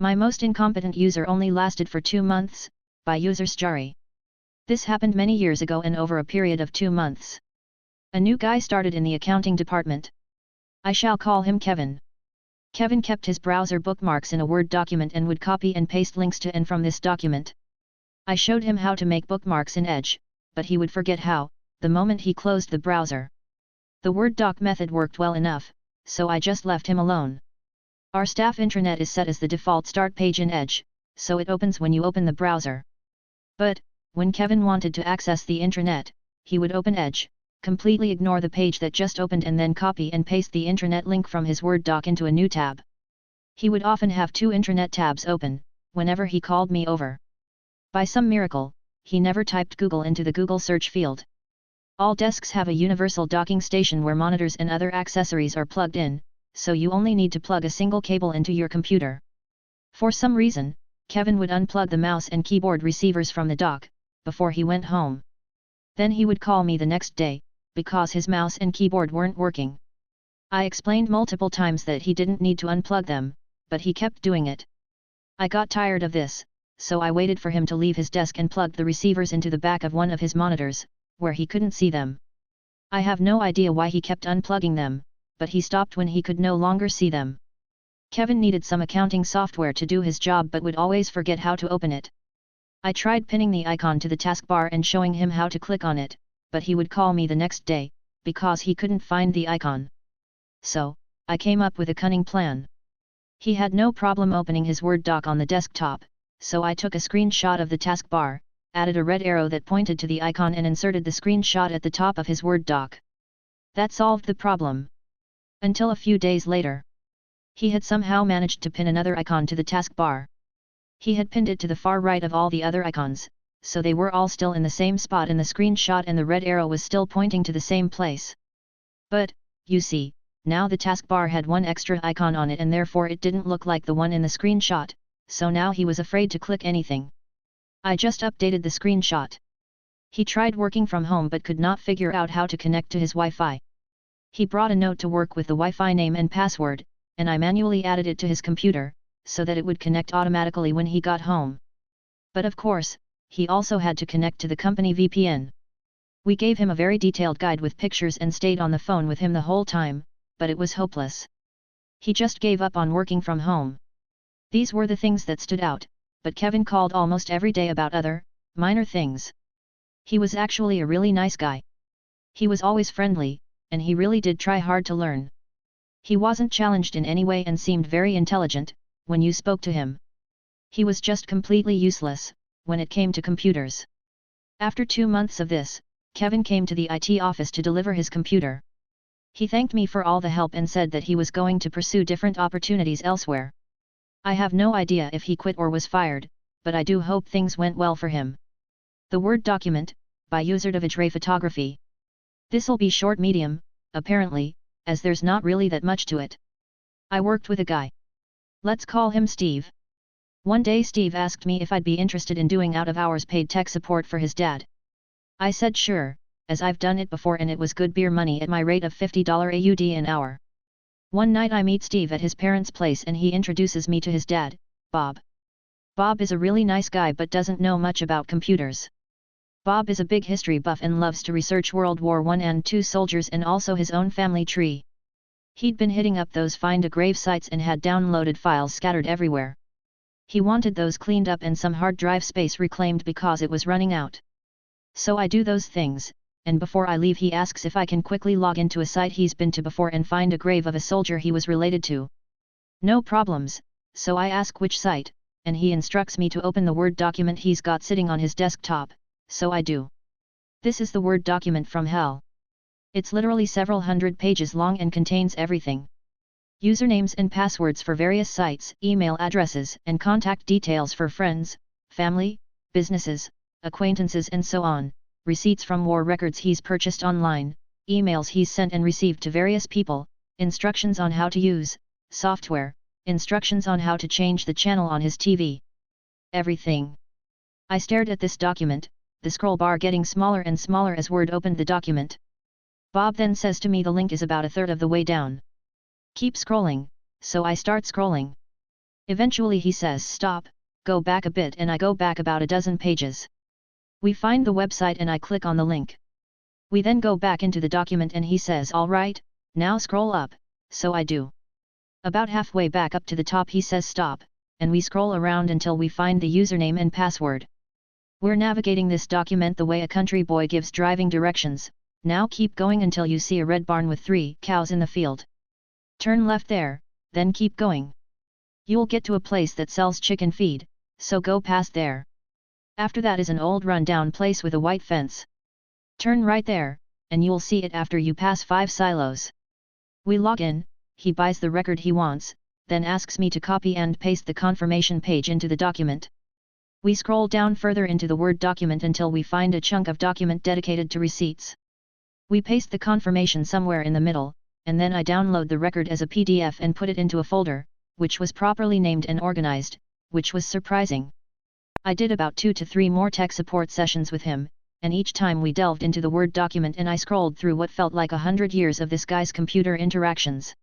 My most incompetent user only lasted for 2 months, by user Sjari. This happened many years ago and over a period of 2 months. A new guy started in the accounting department. I shall call him Kevin. Kevin kept his browser bookmarks in a Word document and would copy and paste links to and from this document. I showed him how to make bookmarks in Edge, but he would forget how, the moment he closed the browser. The Word doc method worked well enough, so I just left him alone. Our staff intranet is set as the default start page in Edge, so it opens when you open the browser. But, when Kevin wanted to access the intranet, he would open Edge, completely ignore the page that just opened and then copy and paste the intranet link from his Word doc into a new tab. He would often have 2 intranet tabs open, whenever he called me over. By some miracle, he never typed Google into the Google search field. All desks have a universal docking station where monitors and other accessories are plugged in, so you only need to plug a single cable into your computer. For some reason, Kevin would unplug the mouse and keyboard receivers from the dock, before he went home. Then he would call me the next day, because his mouse and keyboard weren't working. I explained multiple times that he didn't need to unplug them, but he kept doing it. I got tired of this, so I waited for him to leave his desk and plugged the receivers into the back of one of his monitors, where he couldn't see them. I have no idea why he kept unplugging them, but he stopped when he could no longer see them. Kevin needed some accounting software to do his job but would always forget how to open it. I tried pinning the icon to the taskbar and showing him how to click on it, but he would call me the next day, because he couldn't find the icon. So, I came up with a cunning plan. He had no problem opening his Word doc on the desktop, so I took a screenshot of the taskbar, added a red arrow that pointed to the icon and inserted the screenshot at the top of his Word doc. That solved the problem. Until a few days later. He had somehow managed to pin another icon to the taskbar. He had pinned it to the far right of all the other icons, so they were all still in the same spot in the screenshot and the red arrow was still pointing to the same place. But, you see, now the taskbar had one extra icon on it and therefore it didn't look like the one in the screenshot, so now he was afraid to click anything. I just updated the screenshot. He tried working from home but could not figure out how to connect to his Wi-Fi. He brought a note to work with the Wi-Fi name and password, and I manually added it to his computer, so that it would connect automatically when he got home. But of course, he also had to connect to the company VPN. We gave him a very detailed guide with pictures and stayed on the phone with him the whole time, but it was hopeless. He just gave up on working from home. These were the things that stood out, but Kevin called almost every day about other, minor things. He was actually a really nice guy. He was always friendly, and he really did try hard to learn. He wasn't challenged in any way and seemed very intelligent, when you spoke to him. He was just completely useless, when it came to computers. After 2 months of this, Kevin came to the IT office to deliver his computer. He thanked me for all the help and said that he was going to pursue different opportunities elsewhere. I have no idea if he quit or was fired, but I do hope things went well for him. The Word document, by user Davidre Photography. This'll be short medium, apparently, as there's not really that much to it. I worked with a guy. Let's call him Steve. One day Steve asked me if I'd be interested in doing out-of-hours paid tech support for his dad. I said sure, as I've done it before and it was good beer money at my rate of $50 AUD an hour. One night I meet Steve at his parents' place and he introduces me to his dad, Bob. Bob is a really nice guy but doesn't know much about computers. Bob is a big history buff and loves to research World War I and II soldiers and also his own family tree. He'd been hitting up those find a grave sites and had downloaded files scattered everywhere. He wanted those cleaned up and some hard drive space reclaimed because it was running out. So I do those things, and before I leave he asks if I can quickly log into a site he's been to before and find a grave of a soldier he was related to. No problems, so I ask which site, and he instructs me to open the Word document he's got sitting on his desktop. So I do. This is the Word document from hell. It's literally several hundred pages long and contains everything. Usernames and passwords for various sites, email addresses and contact details for friends, family, businesses, acquaintances and so on, receipts from war records he's purchased online, emails he's sent and received to various people, instructions on how to use software, instructions on how to change the channel on his TV. Everything. I stared at this document, the scroll bar getting smaller and smaller as Word opened the document. Bob then says to me the link is about a third of the way down. Keep scrolling, so I start scrolling. Eventually he says stop, go back a bit, and I go back about a dozen pages. We find the website and I click on the link. We then go back into the document and he says alright, now scroll up, so I do. About halfway back up to the top he says stop, and we scroll around until we find the username and password. We're navigating this document the way a country boy gives driving directions. Now keep going until you see a red barn with 3 cows in the field. Turn left there, then keep going. You'll get to a place that sells chicken feed, so go past there. After that is an old run-down place with a white fence. Turn right there, and you'll see it after you pass 5 silos. We log in, he buys the record he wants, then asks me to copy and paste the confirmation page into the document. We scroll down further into the Word document until we find a chunk of document dedicated to receipts. We paste the confirmation somewhere in the middle, and then I download the record as a PDF and put it into a folder, which was properly named and organized, which was surprising. I did about 2 to 3 more tech support sessions with him, and each time we delved into the Word document and I scrolled through what felt like 100 years of this guy's computer interactions.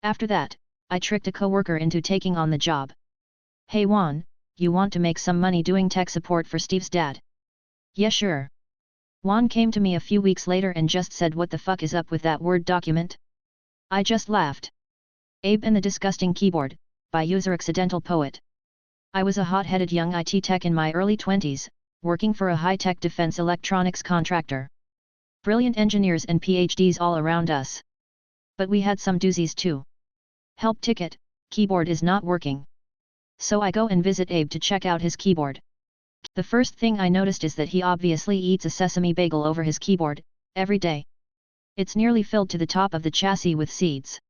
After that, I tricked a coworker into taking on the job. Hey Juan, you want to make some money doing tech support for Steve's dad? Yeah, sure. Juan came to me a few weeks later and just said, what the fuck is up with that Word document? I just laughed. Abe and the Disgusting Keyboard, by user Accidental Poet. I was a hot-headed young IT tech in my early 20s, working for a high-tech defense electronics contractor. Brilliant engineers and PhDs all around us. But we had some doozies too. Help ticket, keyboard is not working. So I go and visit Abe to check out his keyboard. The first thing I noticed is that he obviously eats a sesame bagel over his keyboard, every day. It's nearly filled to the top of the chassis with seeds.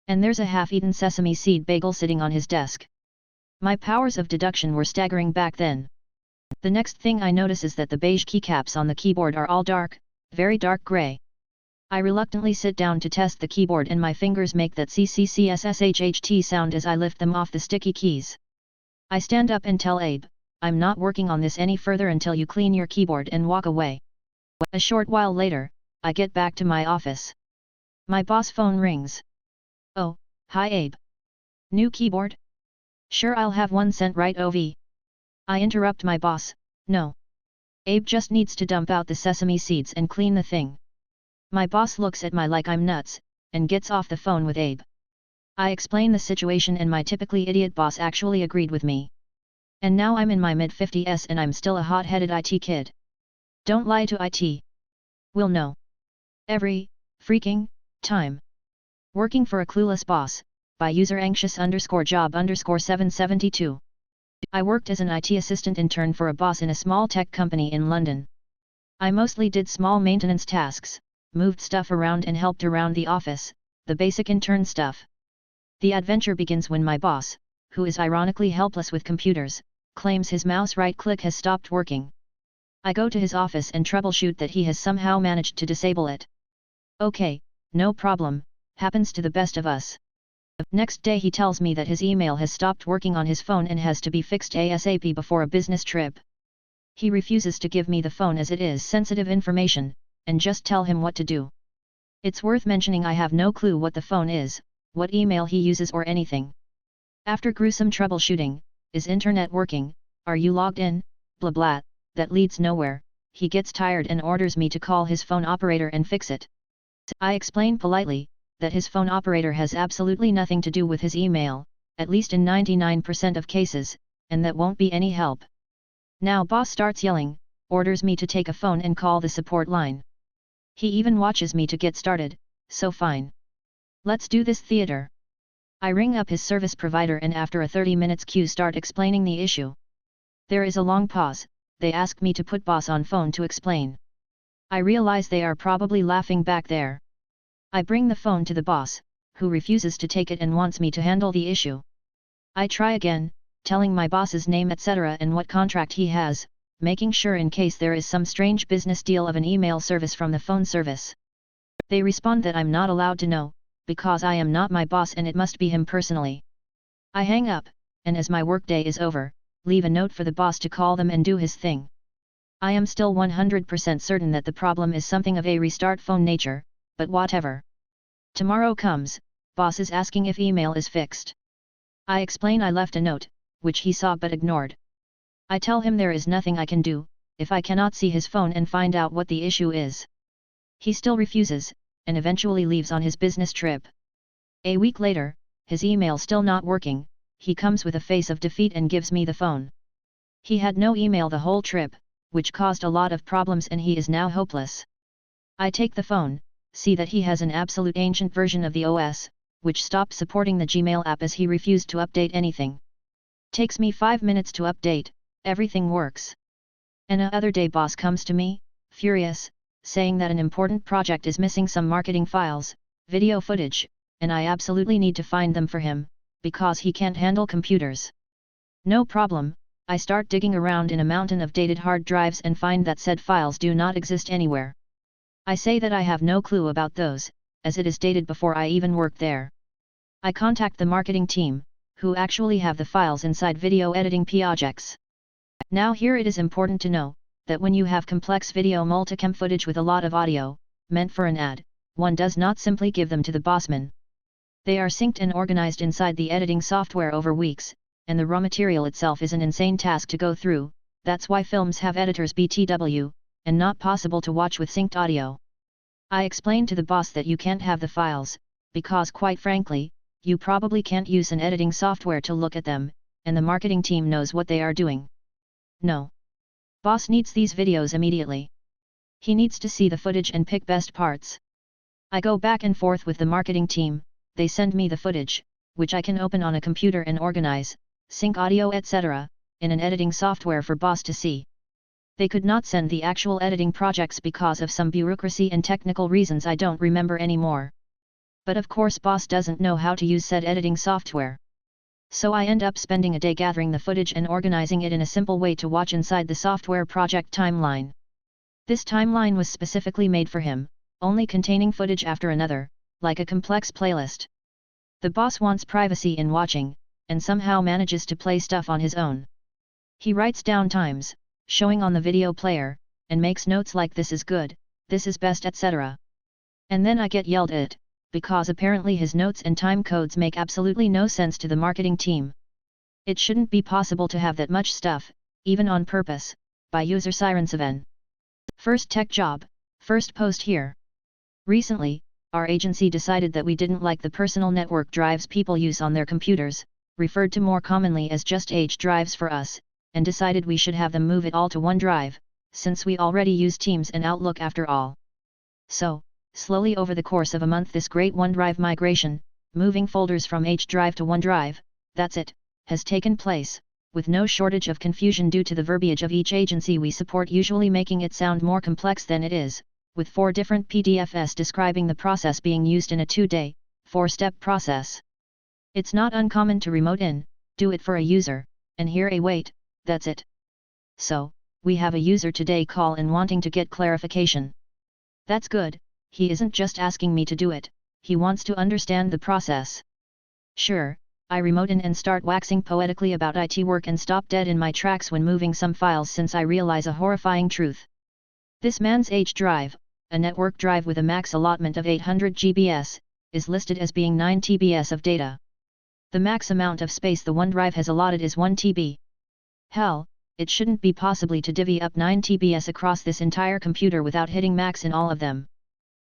And there's a half-eaten sesame seed bagel sitting on his desk. My powers of deduction were staggering back then. The next thing I notice is that the beige keycaps on the keyboard are all dark, very dark gray. I reluctantly sit down to test the keyboard and my fingers make that CCCSSHHT sound as I lift them off the sticky keys. I stand up and tell Abe, I'm not working on this any further until you clean your keyboard, and walk away. A short while later, I get back to my office. My boss phone rings. Oh, hi Abe. New keyboard? Sure, I'll have one sent right over. I interrupt my boss, no. Abe just needs to dump out the sesame seeds and clean the thing. My boss looks at me like I'm nuts, and gets off the phone with Abe. I explain the situation and my typically idiot boss actually agreed with me. And now I'm in my mid-50s and I'm still a hot-headed IT kid. Don't lie to IT. We'll know. Every freaking time. Working for a clueless boss, by user anxious_job_772. I worked as an IT assistant intern for a boss in a small tech company in London. I mostly did small maintenance tasks, moved stuff around and helped around the office, the basic intern stuff. The adventure begins when my boss, who is ironically helpless with computers, claims his mouse right click has stopped working. I go to his office and troubleshoot that he has somehow managed to disable it. Okay, no problem, happens to the best of us. Next day he tells me that his email has stopped working on his phone and has to be fixed ASAP before a business trip. He refuses to give me the phone as it is sensitive information, and just tell him what to do. It's worth mentioning I have no clue what the phone is, what email he uses or anything. After gruesome troubleshooting, is internet working, are you logged in, blah blah, that leads nowhere, he gets tired and orders me to call his phone operator and fix it. I explain politely, that his phone operator has absolutely nothing to do with his email, at least in 99% of cases, and that won't be any help. Now boss starts yelling, orders me to take a phone and call the support line. He even watches me to get started, so fine. Let's do this theater. I ring up his service provider and after a 30 minutes queue start explaining the issue. There is a long pause, they ask me to put boss on phone to explain. I realize they are probably laughing back there. I bring the phone to the boss, who refuses to take it and wants me to handle the issue. I try again, telling my boss's name etc. and what contract he has, making sure in case there is some strange business deal of an email service from the phone service. They respond that I'm not allowed to know, because I am not my boss and it must be him personally. I hang up, and as my workday is over, leave a note for the boss to call them and do his thing. I am still 100% certain that the problem is something of a restart phone nature, but whatever. Tomorrow comes, boss is asking if email is fixed. I explain I left a note, which he saw but ignored. I tell him there is nothing I can do, if I cannot see his phone and find out what the issue is. He still refuses, and eventually leaves on his business trip. A week later, his email still not working, he comes with a face of defeat and gives me the phone. He had no email the whole trip, which caused a lot of problems and he is now hopeless. I take the phone, see that he has an absolute ancient version of the OS, which stopped supporting the Gmail app as he refused to update anything. Takes me 5 minutes to update, everything works. And a other day boss comes to me, furious, saying that an important project is missing some marketing files, video footage, and I absolutely need to find them for him, because he can't handle computers. No problem, I start digging around in a mountain of dated hard drives and find that said files do not exist anywhere. I say that I have no clue about those, as it is dated before I even worked there. I contact the marketing team, who actually have the files inside video editing projects. Now here it is important to know, that when you have complex video multicam footage with a lot of audio, meant for an ad, one does not simply give them to the bossman. They are synced and organized inside the editing software over weeks, and the raw material itself is an insane task to go through. That's why films have editors BTW, and not possible to watch with synced audio. I explained to the boss that you can't have the files, because quite frankly, you probably can't use an editing software to look at them, and the marketing team knows what they are doing. No. Boss needs these videos immediately. He needs to see the footage and pick best parts. I go back and forth with the marketing team, they send me the footage, which I can open on a computer and organize, sync audio etc., in an editing software for boss to see. They could not send the actual editing projects because of some bureaucracy and technical reasons I don't remember anymore. But of course boss doesn't know how to use said editing software. So I end up spending a day gathering the footage and organizing it in a simple way to watch inside the software project timeline. This timeline was specifically made for him, only containing footage after another, like a complex playlist. The boss wants privacy in watching, and somehow manages to play stuff on his own. He writes down times, showing on the video player, and makes notes like this is good, this is best etc. And then I get yelled at, because apparently his notes and time codes make absolutely no sense to the marketing team. It shouldn't be possible to have that much stuff, even on purpose, by user Siren 7. First tech job, first post here. Recently, our agency decided that we didn't like the personal network drives people use on their computers, referred to more commonly as just H drives for us, and decided we should have them move it all to OneDrive, since we already use Teams and Outlook after all. So, slowly over the course of a month this great OneDrive migration, moving folders from H drive to OneDrive, that's it, has taken place, with no shortage of confusion due to the verbiage of each agency we support usually making it sound more complex than it is, with 4 different PDFs describing the process being used in a 2-day, 4-step process. It's not uncommon to remote in, do it for a user, and hear a wait, that's it. So, we have a user today call in wanting to get clarification. That's good. He isn't just asking me to do it, he wants to understand the process. Sure, I remote in and start waxing poetically about IT work and stop dead in my tracks when moving some files since I realize a horrifying truth. This man's H drive, a network drive with a max allotment of 800 GBs, is listed as being 9 TBs of data. The max amount of space the OneDrive has allotted is 1 TB. Hell, it shouldn't be possible to divvy up 9 TBs across this entire computer without hitting max in all of them.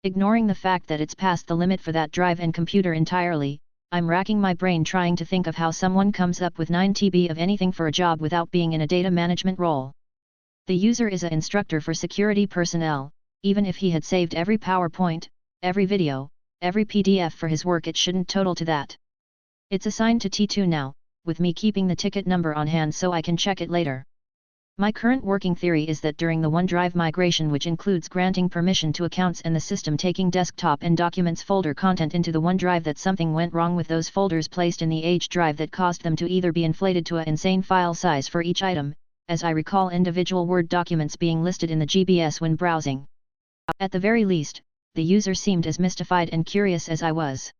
Ignoring the fact that it's past the limit for that drive and computer entirely, I'm racking my brain trying to think of how someone comes up with 9 TB of anything for a job without being in a data management role. The user is an instructor for security personnel, even if he had saved every PowerPoint, every video, every PDF for his work it shouldn't total to that. It's assigned to T2 now, with me keeping the ticket number on hand so I can check it later. My current working theory is that during the OneDrive migration, which includes granting permission to accounts and the system taking desktop and documents folder content into the OneDrive, that something went wrong with those folders placed in the H drive that caused them to either be inflated to an insane file size for each item, as I recall individual Word documents being listed in the GBS when browsing. At the very least, the user seemed as mystified and curious as I was.